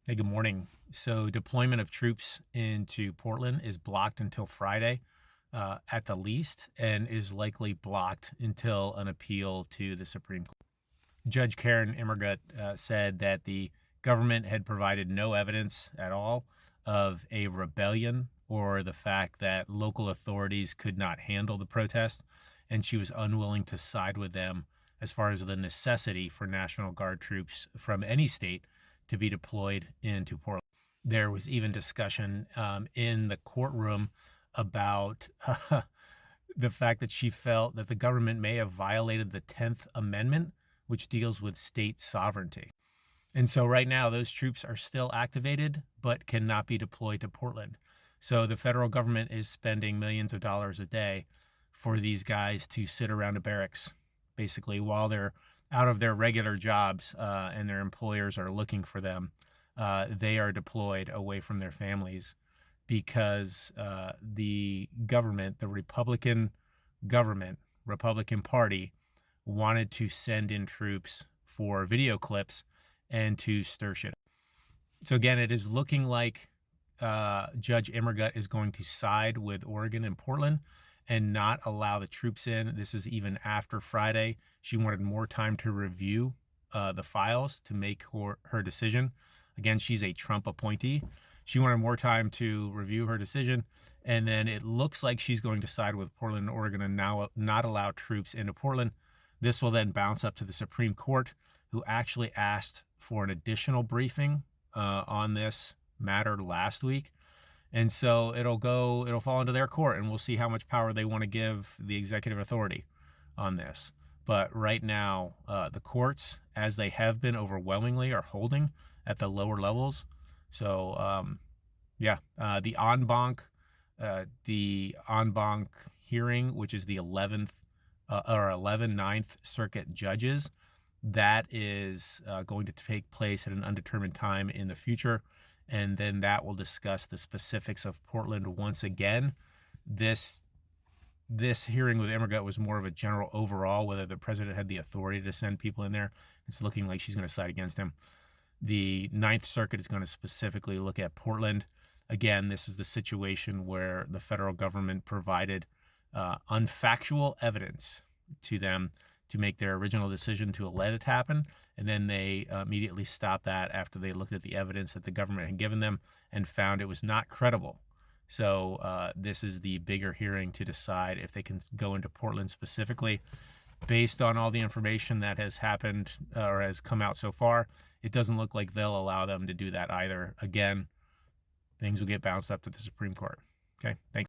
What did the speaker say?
Hey, good morning. So, deployment of troops into Portland is blocked until Friday, at the least, and is likely blocked until an appeal to the Supreme Court. Judge Karen Immergut said that the government had provided no evidence at all of a rebellion or the fact that local authorities could not handle the protest, and she was unwilling to side with them as far as the necessity for National Guard troops from any state to be deployed into Portland. There was even discussion in the courtroom about the fact that she felt that the government may have violated the 10th Amendment, which deals with state sovereignty. And so right now, those troops are still activated, but cannot be deployed to Portland. So the federal government is spending millions of dollars a day for these guys to sit around a barracks, basically, while they're out of their regular jobs and their employers are looking for them. They are deployed away from their families because the government, the Republican government, Republican Party, wanted to send in troops for video clips and to stir shit. So again, it is looking like Judge Immergut is going to side with Oregon and Portland and not allow the troops in. This is even after Friday. She wanted more time to review the files to make her decision. Again, she's a Trump appointee. She wanted more time to review her decision. And then it looks like she's going to side with Portland and Oregon and now not allow troops into Portland. This will then bounce up to the Supreme Court, who actually asked for an additional briefing on this matter last week. And so it'll fall into their court, and we'll see how much power they want to give the executive authority on this. But right now, the courts, as they have been overwhelmingly, are holding at the lower levels. So, the en banc hearing, which is the 11th or 11 Ninth Circuit judges, that is going to take place at an undetermined time in the future. And then that will discuss the specifics of Portland once again. This hearing with Immergut was more of a general overall, whether the president had the authority to send people in there. It's looking like she's going to side against him. The Ninth Circuit is going to specifically look at Portland. Again, this is the situation where the federal government provided unfactual evidence to them to make their original decision to let it happen. And then they immediately stopped that after they looked at the evidence that the government had given them and found it was not credible. So this is the bigger hearing to decide if they can go into Portland specifically. Based on all the information that has happened or has come out so far, it doesn't look like they'll allow them to do that either. Again, things will get bounced up to the Supreme Court. Okay, thanks.